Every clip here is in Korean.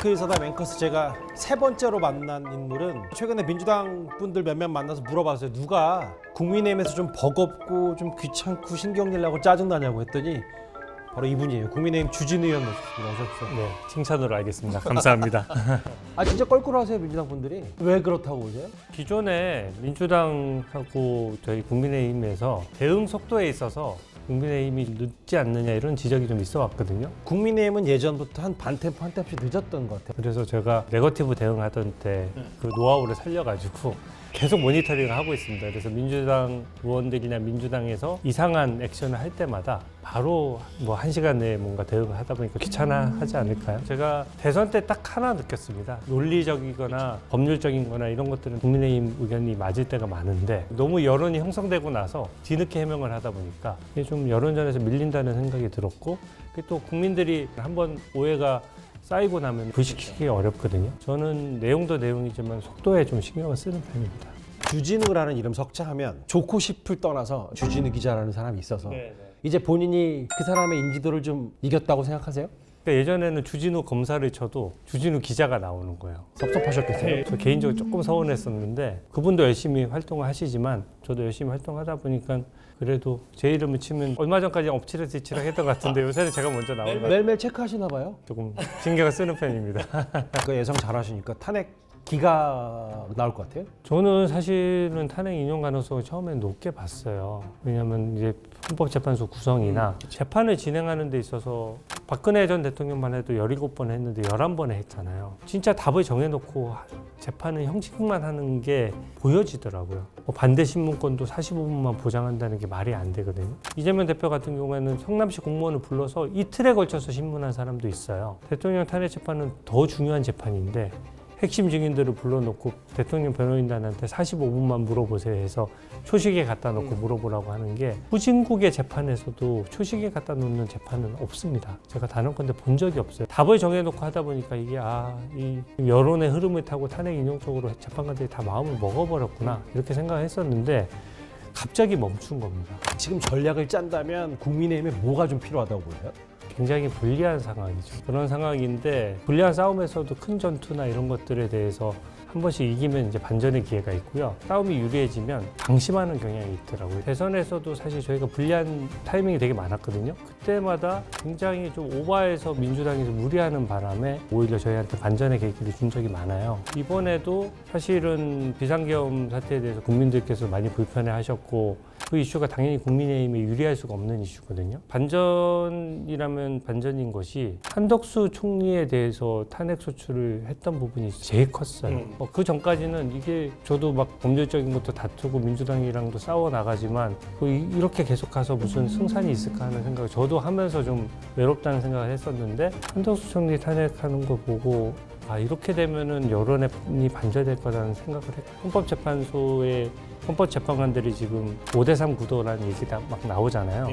데스크에서다 맹커스 제가 세 번째로 만난 인물은 최근에 민주당 분들 몇몇 만나서 물어봤어요. 누가 국민의힘에서 좀 버겁고 좀 귀찮고 신경질 나고 짜증나냐고 했더니 바로 이분이에요. 국민의힘 주진우 의원 모셨습니다. 어서 오십시오. 네, 칭찬으로 알겠습니다. 감사합니다. 아 진짜 껄끄러하세요 민주당 분들이. 왜 그렇다고 보세요? 기존에 민주당하고 저희 국민의힘에서 대응 속도에 있어서 국민의힘이 늦지 않느냐 이런 지적이 좀 있어 왔거든요. 국민의힘은 예전부터 한 반템포 한 템포씩 늦었던 것 같아요. 그래서 제가 네거티브 대응하던 때 그 노하우를 살려가지고 계속 모니터링을 하고 있습니다. 그래서 민주당 의원들이나 민주당에서 이상한 액션을 할 때마다 바로 뭐 1시간 내에 뭔가 대응을 하다 보니까 귀찮아하지 않을까요? 제가 대선 때 딱 하나 느꼈습니다. 논리적이거나 법률적인 거나 이런 것들은 국민의힘 의견이 맞을 때가 많은데 너무 여론이 형성되고 나서 뒤늦게 해명을 하다 보니까 이게 좀 여론전에서 밀린다는 생각이 들었고 또 국민들이 한번 오해가 쌓이고 나면 불식시키기 어렵거든요. 저는 내용도 내용이지만 속도에 좀 신경을 쓰는 편입니다. 주진우라는 이름 석자하면 좋고 싶을 떠나서 주진우 기자라는 사람이 있어서 이제 본인이 그 사람의 인지도를 좀 이겼다고 생각하세요? 그러니까 예전에는 주진우 검사를 쳐도 주진우 기자가 나오는 거예요. 섭섭하셨겠어요? 저 개인적으로 조금 서운했었는데 그분도 열심히 활동을 하시지만 저도 열심히 활동하다 보니까 그래도 제 이름을 치면 얼마 전까지 엎치락뒤치락 했던 것 같은데 요새는 제가 먼저 나오면 매일매일 체크하시나 봐요? 조금 신경을 쓰는 편입니다. 그 예상 잘하시니까 탄핵 기가 나올 것 같아요? 저는 사실은 탄핵 인용 가능성을 처음에 높게 봤어요. 왜냐하면 이제 헌법재판소 구성이나 재판을 진행하는 데 있어서 박근혜 전 대통령만 해도 17번 했는데 11번에 했잖아요. 진짜 답을 정해놓고 재판은 형식만 하는 게 보여지더라고요. 반대 신문권도 45분만 보장한다는 게 말이 안 되거든요. 이재명 대표 같은 경우에는 성남시 공무원을 불러서 이틀에 걸쳐서 신문한 사람도 있어요. 대통령 탄핵 재판은 더 중요한 재판인데 핵심 증인들을 불러놓고 대통령 변호인단한테 45분만 물어보세요 해서 초식에 갖다 놓고 물어보라고 하는 게 후진국의 재판에서도 초식에 갖다 놓는 재판은 없습니다. 제가 단언컨대 본 적이 없어요. 답을 정해놓고 하다 보니까 이게 이 여론의 흐름을 타고 탄핵 인용 쪽으로 재판관들이 다 마음을 먹어버렸구나 이렇게 생각했었는데 갑자기 멈춘 겁니다. 지금 전략을 짠다면 국민의힘에 뭐가 좀 필요하다고 보여요? 굉장히 불리한 상황이죠. 그런 상황인데 불리한 싸움에서도 큰 전투나 이런 것들에 대해서 한 번씩 이기면 이제 반전의 기회가 있고요. 싸움이 유리해지면 방심하는 경향이 있더라고요. 대선에서도 사실 저희가 불리한 타이밍이 되게 많았거든요. 그때마다 굉장히 좀 오버해서 민주당에서 무리하는 바람에 오히려 저희한테 반전의 계기를 준 적이 많아요. 이번에도 사실은 비상계엄 사태에 대해서 국민들께서 많이 불편해하셨고 그 이슈가 당연히 국민의힘에 유리할 수가 없는 이슈거든요. 반전이라면 반전인 것이 한덕수 총리에 대해서 탄핵 소추를 했던 부분이 제일 컸어요. 그 전까지는 이게 저도 막 법률적인 것도 다투고 민주당이랑도 싸워 나가지만 이렇게 계속 가서 무슨 승산이 있을까 하는 생각을 저도 하면서 좀 외롭다는 생각을 했었는데 한덕수 총리 탄핵하는 거 보고 이렇게 되면은 여론이 반전될 거라는 생각을 했고 헌법재판소의 헌법재판관들이 지금 5대3 구도라는 얘기가 막 나오잖아요.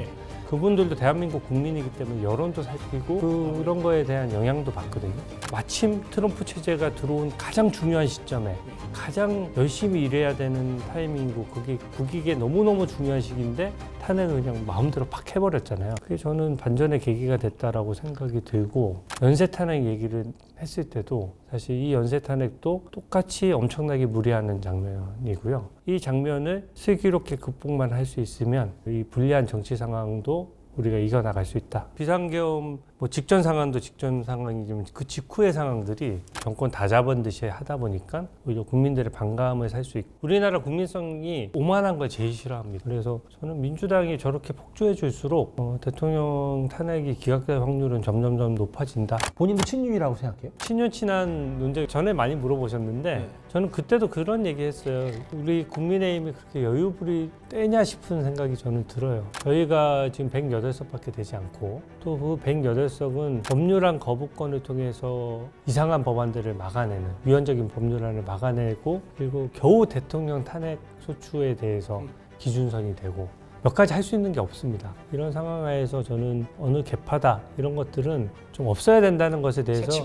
그분들도 대한민국 국민이기 때문에 여론도 살피고 그런 거에 대한 영향도 받거든요. 마침 트럼프 체제가 들어온 가장 중요한 시점에 가장 열심히 일해야 되는 타이밍이고 그게 국익에 너무너무 중요한 시기인데 탄핵을 그냥 마음대로 팍 해버렸잖아요. 그게 저는 반전의 계기가 됐다라고 생각이 들고 연쇄 탄핵 얘기를 했을 때도 사실 이 연쇄 탄핵도 똑같이 엄청나게 무리하는 장면이고요. 이 장면을 슬기롭게 극복만 할 수 있으면 이 불리한 정치 상황도 우리가 이겨나갈 수 있다. 비상계엄 직전 상황도 직전 상황이지만 그 직후의 상황들이 정권 다 잡은 듯이 하다 보니까 오히려 국민들의 반감을 살 수 있고 우리나라 국민성이 오만한 걸 제일 싫어합니다. 그래서 저는 민주당이 저렇게 폭주해 줄수록 대통령 탄핵이 기각될 확률은 점점점 높아진다. 본인도 친윤이라고 생각해요? 친윤 친한 논쟁 전에 많이 물어보셨는데 저는 그때도 그런 얘기 했어요. 우리 국민의힘이 그렇게 여유 부릴 때냐 싶은 생각이 저는 들어요. 저희가 지금 108석밖에 되지 않고 또 그 108석은 법률안 거부권을 통해서 이상한 법안들을 막아내는 위헌적인 법률안을 막아내고 그리고 겨우 대통령 탄핵 소추에 대해서 기준선이 되고 몇 가지 할 수 있는 게 없습니다. 이런 상황 하에서 저는 어느 개파다 이런 것들은 좀 없어야 된다는 것에 대해서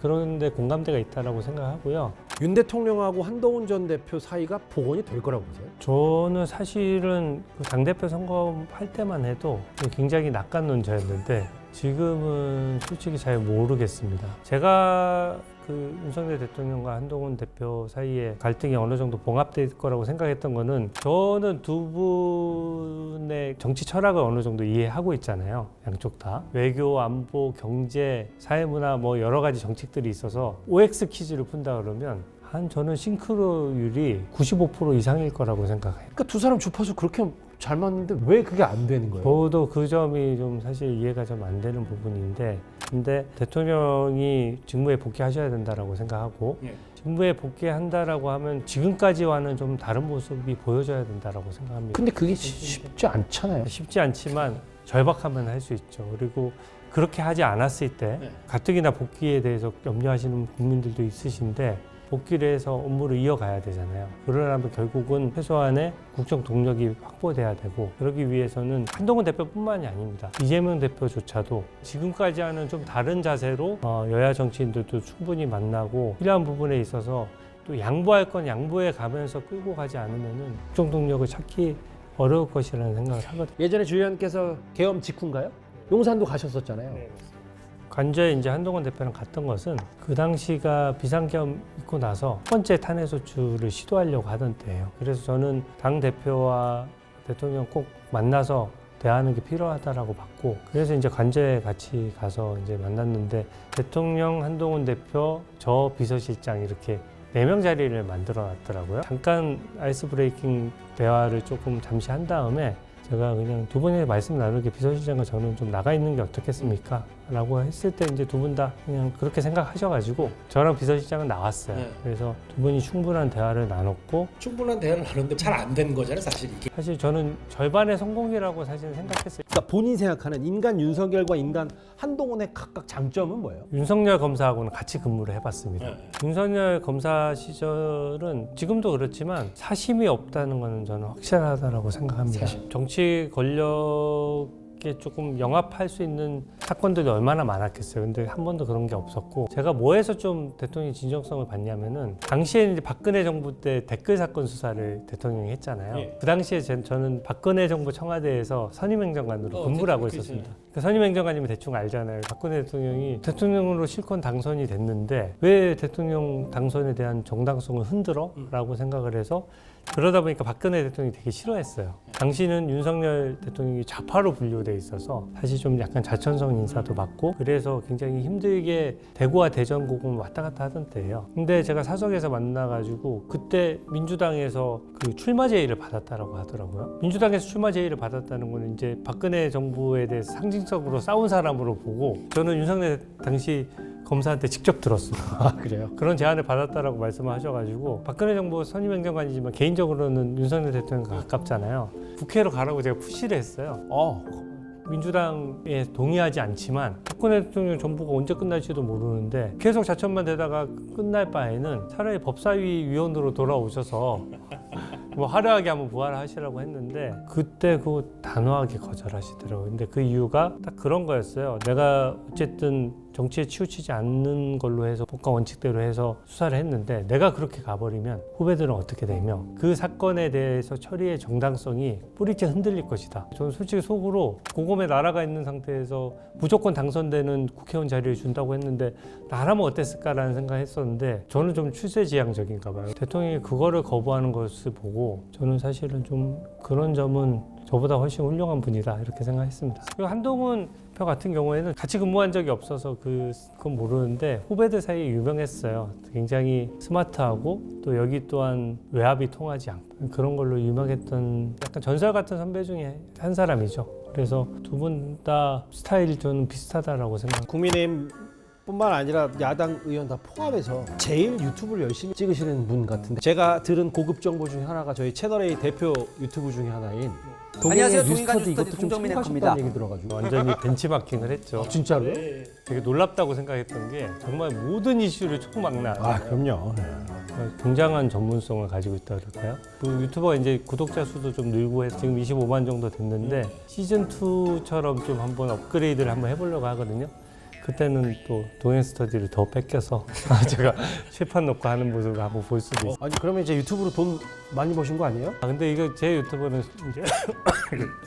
그런데 공감대가 있다라고 생각하고요. 윤 대통령하고 한동훈 전 대표 사이가 복원이 될 거라고 보세요? 저는 사실은 그 당대표 선거할 때만 해도 굉장히 낙관론자였는데 지금은 솔직히 잘 모르겠습니다. 제가 그 윤석열 대통령과 한동훈 대표 사이에 갈등이 어느 정도 봉합될 거라고 생각했던 거는 저는 두 분의 정치 철학을 어느 정도 이해하고 있잖아요. 양쪽 다. 외교, 안보, 경제, 사회문화 뭐 여러 가지 정책들이 있어서 OX 퀴즈를 푼다 그러면 저는 싱크로율이 95% 이상일 거라고 생각해요. 그러니까 두 사람 주파수 그렇게 잘 맞는데 왜 그게 안 되는 거예요? 저도 그 점이 좀 사실 이해가 좀 안 되는 부분인데, 근데 대통령이 직무에 복귀하셔야 된다라고 생각하고, 직무에 복귀한다라고 하면 지금까지와는 좀 다른 모습이 보여져야 된다라고 생각합니다. 근데 그게 쉽지 않잖아요. 쉽지 않지만 절박하면 할 수 있죠. 그리고 그렇게 하지 않았을 때 가뜩이나 복귀에 대해서 염려하시는 국민들도 있으신데, 복귀를 해서 업무를 이어가야 되잖아요. 그러려면 결국은 최소한의 국정 동력이 확보돼야 되고, 그러기 위해서는 한동훈 대표뿐만이 아닙니다. 이재명 대표조차도 지금까지와는 좀 다른 자세로 여야 정치인들도 충분히 만나고 필요한 부분에 있어서 또 양보할 건 양보해 가면서 끌고 가지 않으면은 국정 동력을 찾기 어려울 것이라는 생각을 하거든요. 예전에 주 의원께서 계엄 직후인가요? 용산도 가셨었잖아요. 관저에 이제 한동훈 대표랑 갔던 것은 그 당시가 비상계엄 있고 나서 첫 번째 탄핵소추를 시도하려고 하던 때예요. 그래서 저는 당 대표와 대통령 꼭 만나서 대화하는 게 필요하다라고 봤고, 그래서 이제 관저에 같이 가서 이제 만났는데, 대통령, 한동훈 대표, 저 비서실장 이렇게 4명 자리를 만들어 놨더라고요. 잠깐 아이스 브레이킹 대화를 조금 잠시 한 다음에 제가 그냥 두 분이 말씀 나누게 비서실장과 저는 좀 나가 있는 게 어떻겠습니까? 라고 했을 때 이제 두 분 다 그냥 그렇게 생각하셔가지고 저랑 비서실장은 나왔어요. 그래서 두 분이 충분한 대화를 나눴고, 충분한 대화를 나눴는데 잘 안 된 거잖아요, 사실 이게. 사실 저는 절반의 성공이라고 사실 생각했어요. 그러니까 본인 생각하는 인간 윤석열과 인간 한동훈의 각각 장점은 뭐예요? 윤석열 검사하고는 같이 근무를 해봤습니다. 윤석열 검사 시절은 지금도 그렇지만 사심이 없다는 것은 저는 확실하다고 생각합니다. 정치 권력에 조금 영합할 수 있는 사건들이 얼마나 많았겠어요. 근데 한 번도 그런 게 없었고, 제가 뭐해서 좀 대통령이 진정성을 받냐면은 당시에 이제 박근혜 정부 때 댓글 사건 수사를 대통령이 했잖아요. 그 당시에 저는 박근혜 정부 청와대에서 선임행정관으로 근무를 하고 있었습니다. 그 선임행정관이면 대충 알잖아요. 박근혜 대통령이 대통령으로 실컷 당선이 됐는데 왜 대통령 당선에 대한 정당성을 흔들어? 라고 생각을 해서, 그러다 보니까 박근혜 대통령이 되게 싫어했어요. 당시는 윤석열 대통령이 좌파로 분류돼 있어서 사실 좀 약간 자천성 인사도 받고, 그래서 굉장히 힘들게 대구와 대전국은 왔다 갔다 하던 때예요. 근데 제가 사석에서 만나가지고 그때 민주당에서 그 출마 제의를 받았다라고 하더라고요. 민주당에서 출마 제의를 받았다는 거는 이제 박근혜 정부에 대해서 상징적으로 싸운 사람으로 보고, 저는 윤석열 당시 검사한테 직접 들었습니다. 아, 그래요? 그런 제안을 받았다라고 말씀을 하셔가지고, 박근혜 정부 선임행정관이지만 개인적으로는 윤석열 대통령과 가깝잖아요. 국회로 가라고 제가 푸시를 했어요. 민주당에 동의하지 않지만 박근혜 대통령 정부가 언제 끝날지도 모르는데 계속 자천만 되다가 끝날 바에는 차라리 법사위 위원으로 돌아오셔서 뭐 화려하게 한번 부활하시라고 했는데, 그때 그거 단호하게 거절하시더라고요. 근데 그 이유가 딱 그런 거였어요. 내가 어쨌든 정치에 치우치지 않는 걸로 해서 법과 원칙대로 해서 수사를 했는데, 내가 그렇게 가버리면 후배들은 어떻게 되며 그 사건에 대해서 처리의 정당성이 뿌리째 흔들릴 것이다. 저는 솔직히 속으로 고검에 나라가 있는 상태에서 무조건 당선되는 국회의원 자리를 준다고 했는데 나라면 어땠을까라는 생각을 했었는데, 저는 좀 출세지향적인가 봐요. 대통령이 그거를 거부하는 것을 보고 저는 사실은 좀 그런 점은 저보다 훨씬 훌륭한 분이다 이렇게 생각했습니다. 그리고 한동훈 표 같은 경우에는 같이 근무한 적이 없어서 그건 모르는데 후배들 사이에 유명했어요. 굉장히 스마트하고 또 여기 또한 외압이 통하지 않고 그런 걸로 유명했던 약간 전설 같은 선배 중에 한 사람이죠. 그래서 두 분 다 스타일이 저는 비슷하다라고 생각합니다. 국민의힘 뿐만 아니라 야당 의원 다 포함해서 제일 유튜브를 열심히 찍으시는 분 같은데, 제가 들은 고급 정보 중에 하나가 저희 채널A 대표 유튜브 중에 하나인 안녕하세요. 동행의 동인간 뉴스타드 뉴스타드 이것도 좀 동정민의 참고하셨다는 겁니다. 얘기 들어가지고. 완전히 벤치마킹을 했죠. 진짜로요? 되게 놀랍다고 생각했던 게 정말 모든 이슈를 총망라. 그럼요. 굉장한 전문성을 가지고 있다 그럴까요? 그 유튜버 이제 구독자 수도 좀 늘고 해서 지금 25만 정도 됐는데 시즌 2처럼 좀 한번 업그레이드를 한번 해보려고 하거든요. 그때는 또 동행 스터디를 더 뺏겨서 제가 칠판 놓고 하는 모습을 한번 볼 수도 있어요. 아니 그러면 이제 유튜브로 돈 많이 버신 거 아니에요? 근데 이거 제 유튜버는 이제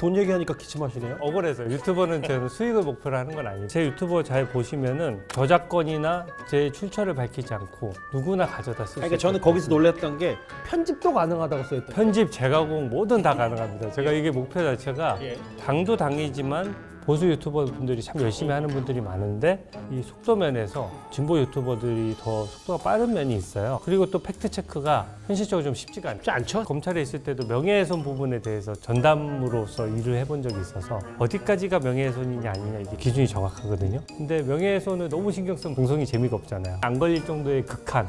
돈 얘기하니까 기침하시네요. 억울해서 유튜버는 저는 수익을 목표로 하는 건 아니에요. 제 유튜버 잘 보시면은 저작권이나 제 출처를 밝히지 않고 누구나 가져다 쓸 수 있어요. 그러니까 저는 거기서 놀랬던 게 편집도 가능하다고 써있다. 편집, 재가공 뭐든 다 가능합니다. 제가 이게 목표 자체가 당도 당이지만 보수 유튜버 분들이 참 열심히 하는 분들이 많은데 이 속도 면에서 진보 유튜버들이 더 속도가 빠른 면이 있어요. 그리고 또 팩트 체크가 현실적으로 좀 쉽지가 않죠. 쉽지 않죠? 검찰에 있을 때도 명예훼손 부분에 대해서 전담으로서 일을 해본 적이 있어서 어디까지가 명예훼손이냐 아니냐 이게 기준이 정확하거든요. 근데 명예훼손을 너무 신경 쓰면 방송이 재미가 없잖아요. 안 걸릴 정도의 극한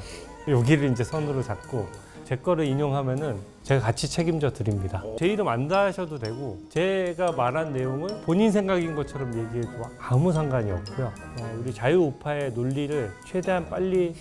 여기를 이제 선으로 잡고 제 거를 인용하면은 제가 같이 책임져 드립니다. 제 이름 안 다셔도 되고 제가 말한 내용을 본인 생각인 것처럼 얘기해도 아무 상관이 없고요. 우리 자유우파의 논리를 최대한 빨리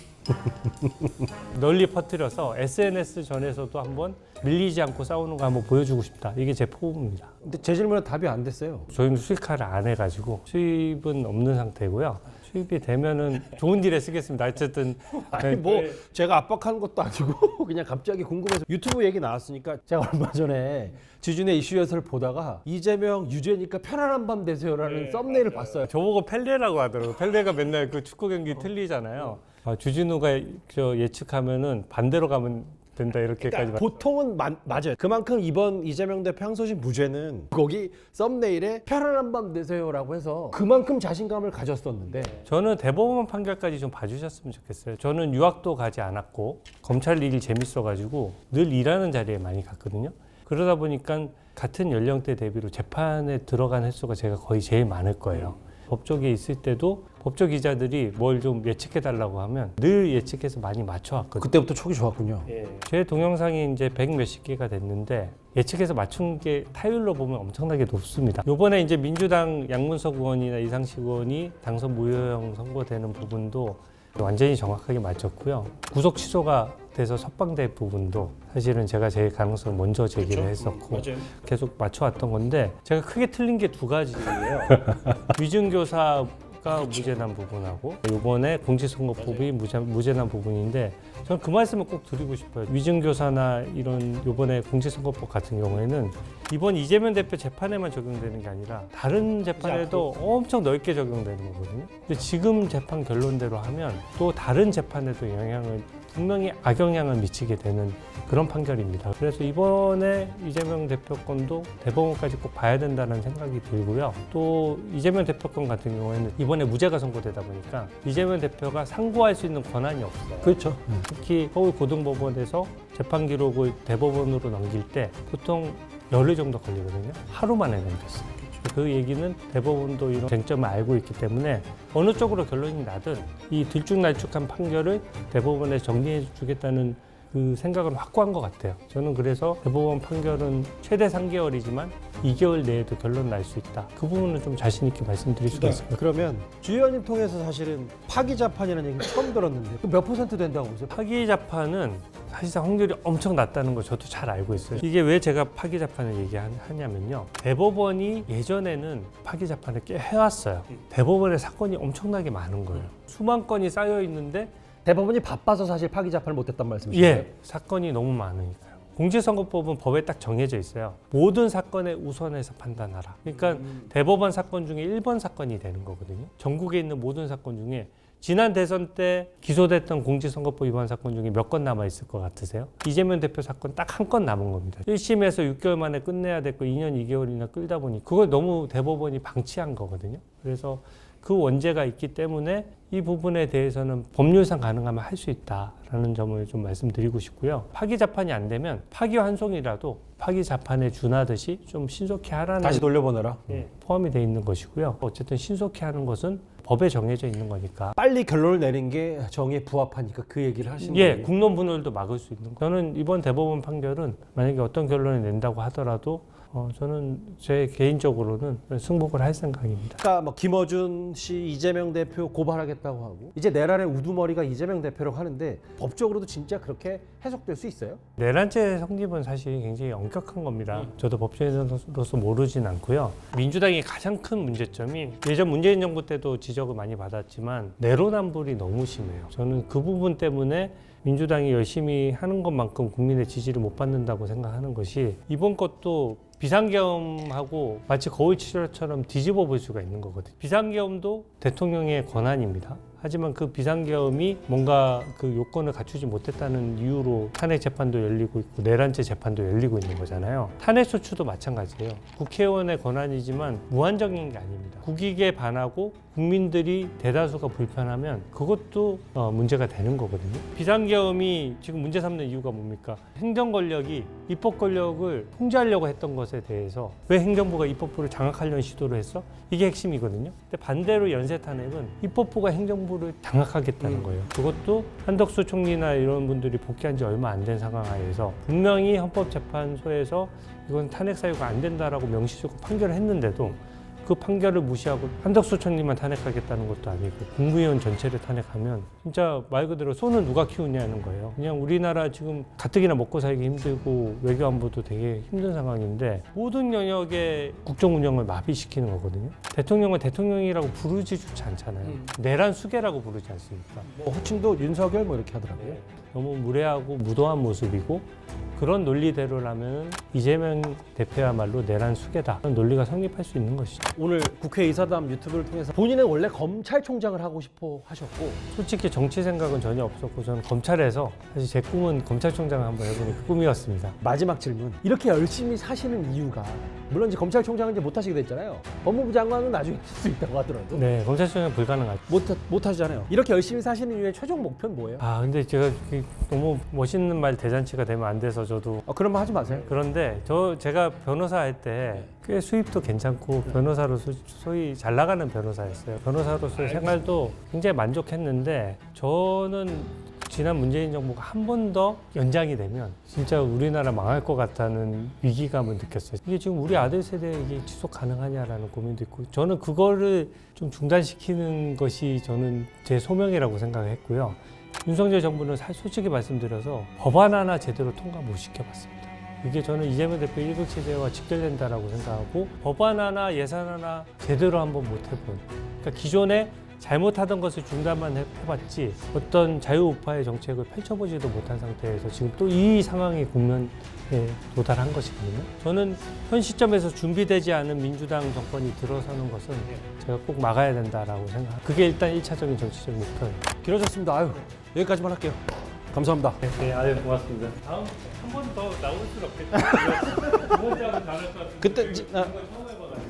널리 퍼뜨려서 SNS 전에서도 한번 밀리지 않고 싸우는 거 한번 보여주고 싶다. 이게 제 포부입니다. 근데 제 질문에 답이 안 됐어요. 저희는 수익화를 안 해가지고 수입은 없는 상태고요. 수입이 되면은 좋은 일에 쓰겠습니다. 어쨌든 아니 뭐 제가 압박하는 것도 아니고 그냥 갑자기 궁금해서 유튜브 얘기 나왔으니까 제가 얼마 전에 지준의 이슈에서를 보다가 이재명 유죄니까 편안한 밤 되세요라는 썸네일을 봤어요. 저보고 펠레라고 하더라고요. 펠레가 맨날 그 축구 경기 틀리잖아요. 주진우가 저 예측하면은 반대로 가면 된다 이렇게까지. 그러니까 보통은 맞아요. 그만큼 이번 이재명 대표 항소심 무죄는 거기 썸네일에 편안한 밤 되세요라고 해서 그만큼 자신감을 가졌었는데 저는 대법원 판결까지 좀 봐주셨으면 좋겠어요. 저는 유학도 가지 않았고 검찰 일이 재밌어가지고 늘 일하는 자리에 많이 갔거든요. 그러다 보니까 같은 연령대 대비로 재판에 들어간 횟수가 제가 거의 제일 많을 거예요. 법조계에 있을 때도 법조 기자들이 뭘 좀 예측해달라고 하면 늘 예측해서 많이 맞춰왔거든요. 그때부터 촉이 좋았군요. 제 동영상이 이제 100 몇십 개가 됐는데 예측해서 맞춘 게 타율로 보면 엄청나게 높습니다. 요번에 이제 민주당 양문석 의원이나 이상식 의원이 당선 무효형 선고되는 부분도 완전히 정확하게 맞췄고요. 구속 취소가 돼서 석방될 부분도 사실은 제가 제일 가능성을 먼저 제기를 했었고 계속 맞춰왔던 건데 제가 크게 틀린 게 두 가지예요. 위증교사가 무죄난 부분하고 이번에 공직선거법이 무죄난 부분인데 저는 그 말씀을 꼭 드리고 싶어요. 위증교사나 이런 이번에 공직선거법 같은 경우에는 이번 이재명 대표 재판에만 적용되는 게 아니라 다른 재판에도 엄청 넓게 적용되는 거거든요. 근데 지금 재판 결론대로 하면 또 다른 재판에도 영향을 분명히 악영향을 미치게 되는 그런 판결입니다. 그래서 이번에 이재명 대표 건도 대법원까지 꼭 봐야 된다는 생각이 들고요. 또 이재명 대표 건 같은 경우에는 이번에 무죄가 선고되다 보니까 이재명 대표가 상고할 수 있는 권한이 없어요. 그렇죠. 특히 서울고등법원에서 재판 기록을 대법원으로 넘길 때 보통 열흘 정도 걸리거든요. 하루 만에 넘겼어요. 그 얘기는 대법원도 이런 쟁점을 알고 있기 때문에 어느 쪽으로 결론이 나든 이 들쭉날쭉한 판결을 대법원에 정리해 주겠다는 그 생각은 확고한 것 같아요. 저는 그래서 대법원 판결은 최대 3개월이지만 2개월 내에도 결론 날 수 있다. 그 부분은 좀 자신 있게 말씀드릴 수가 있습니다. 그러면 주 의원님 통해서 사실은 파기자판이라는 얘기 처음 들었는데 몇 % 된다고 보세요? 파기자판은 사실상 확률이 엄청 낮다는 거 저도 잘 알고 있어요. 이게 왜 제가 파기자판을 얘기하냐면요. 대법원이 예전에는 파기자판을 꽤 해왔어요. 대법원에 사건이 엄청나게 많은 거예요. 수만 건이 쌓여 있는데 대법원이 바빠서 사실 파기자판을 못했단 말씀이시죠? 사건이 너무 많으니까요. 공직선거법은 법에 딱 정해져 있어요. 모든 사건에 우선해서 판단하라. 그러니까 대법원 사건 중에 1번 사건이 되는 거거든요. 전국에 있는 모든 사건 중에 지난 대선 때 기소됐던 공직선거법 위반 사건 중에 몇 건 남아 있을 것 같으세요? 이재명 대표 사건 딱 한 건 남은 겁니다. 1심에서 6개월 만에 끝내야 됐고 2년 2개월이나 끌다 보니 그걸 너무 대법원이 방치한 거거든요. 그래서 그 원죄가 있기 때문에 이 부분에 대해서는 법률상 가능하면 할 수 있다라는 점을 좀 말씀드리고 싶고요. 파기자판이 안 되면 파기환송이라도 파기자판에 준하듯이 좀 신속히 하라는 다시 돌려보내라. 포함이 돼 있는 것이고요. 어쨌든 신속히 하는 것은 법에 정해져 있는 거니까. 빨리 결론을 내는 게 정의에 부합하니까 그 얘기를 하시는 거예요. 국론 분열도 막을 수 있는 거. 저는 이번 대법원 판결은 만약에 어떤 결론을 낸다고 하더라도 저는 제 개인적으로는 승복을 할 생각입니다. 아까 뭐 김어준 씨, 이재명 대표 고발하겠다고 하고 이제 내란의 우두머리가 이재명 대표라고 하는데 법적으로도 진짜 그렇게 해석될 수 있어요? 내란죄 성립은 사실 굉장히 엄격한 겁니다. 저도 법조인으로서 모르진 않고요. 민주당의 가장 큰 문제점이 예전 문재인 정부 때도 지적을 많이 받았지만 내로남불이 너무 심해요. 저는 그 부분 때문에 민주당이 열심히 하는 것만큼 국민의 지지를 못 받는다고 생각하는 것이 이번 것도 비상계엄하고 마치 거울치료처럼 뒤집어 볼 수가 있는 거거든요. 비상계엄도 대통령의 권한입니다. 하지만 그 비상계엄이 뭔가 그 요건을 갖추지 못했다는 이유로 탄핵 재판도 열리고 있고 내란죄 재판도 열리고 있는 거잖아요. 탄핵 소추도 마찬가지예요. 국회의원의 권한이지만 무한정인 게 아닙니다. 국익에 반하고 국민들이 대다수가 불편하면 그것도 문제가 되는 거거든요. 비상계엄이 지금 문제 삼는 이유가 뭡니까? 행정 권력이 입법 권력을 통제하려고 했던 것에 대해서 왜 행정부가 입법부를 장악하려는 시도를 했어? 이게 핵심이거든요. 근데 반대로 연쇄 탄핵은 입법부가 행정부를 장악하겠다는 거예요. 그것도 한덕수 총리나 이런 분들이 복귀한 지 얼마 안 된 상황 하에서 분명히 헌법재판소에서 이건 탄핵 사유가 안 된다라고 명시적으로 판결을 했는데도 그 판결을 무시하고 한덕수 총리만 탄핵하겠다는 것도 아니고 국무위원 전체를 탄핵하면 진짜 말 그대로 손은 누가 키우냐는 거예요. 그냥 우리나라 지금 가뜩이나 먹고 살기 힘들고 외교 안보도 되게 힘든 상황인데 모든 영역의 국정 운영을 마비시키는 거거든요. 대통령은 대통령이라고 부르지조차 않잖아요. 내란 수계라고 부르지 않습니까? 뭐 호칭도 윤석열 뭐 이렇게 하더라고요. 너무 무례하고 무도한 모습이고 그런 논리대로라면 이재명 대표야말로 내란 수계다. 그런 논리가 성립할 수 있는 것이죠. 오늘 국회의사담 유튜브를 통해서 본인은 원래 검찰총장을 하고 싶어 하셨고 솔직히 정치 생각은 전혀 없었고 저는 검찰에서 사실 제 꿈은 검찰총장을 한번 해보는 그 꿈이었습니다. 마지막 질문. 이렇게 열심히 사시는 이유가 물론 이제 검찰총장은 이제 못 하시게 됐잖아요. 법무부 장관은 나중에 할 수 있다고 하더라도 네, 검찰총장 불가능하죠. 못 하시잖아요. 이렇게 열심히 사시는 이유의 최종 목표는 뭐예요? 근데 제가 너무 멋있는 말 대잔치가 되면 안 돼서 저도 그런 말 하지 마세요. 그런데 제가 변호사 할 때 꽤 수입도 괜찮고 변호사로서 소위 잘 나가는 변호사였어요. 변호사로서의 생활도 굉장히 만족했는데 저는 지난 문재인 정부가 한 번 더 연장이 되면 진짜 우리나라 망할 것 같다는 위기감을 느꼈어요. 이게 지금 우리 아들 세대에 이게 지속 가능하냐라는 고민도 있고 저는 그거를 좀 중단시키는 것이 저는 제 소명이라고 생각했고요. 윤석열 정부는 솔직히 말씀드려서 법안 하나 제대로 통과 못 시켜봤습니다. 이게 저는 이재명 대표 일극 체제와 직결된다라고 생각하고 법안 하나 예산 하나 제대로 한번 못 해본. 그러니까 기존에 잘못하던 것을 중단만 해봤지 어떤 자유우파의 정책을 펼쳐보지도 못한 상태에서 지금 또 이 상황의 국면에 도달한 것이거든요. 저는 현 시점에서 준비되지 않은 민주당 정권이 들어서는 것은 제가 꼭 막아야 된다라고 생각합니다. 그게 일단 1차적인 정치적 목표예요. 길어졌습니다. 아유, 여기까지만 할게요. 감사합니다. 네, 아유 고맙습니다. 다음 한 번 더 나올 수는 없겠죠. 두 번째 하면 잘할 것 같은데. 그때 이거 처음 해봐가지고.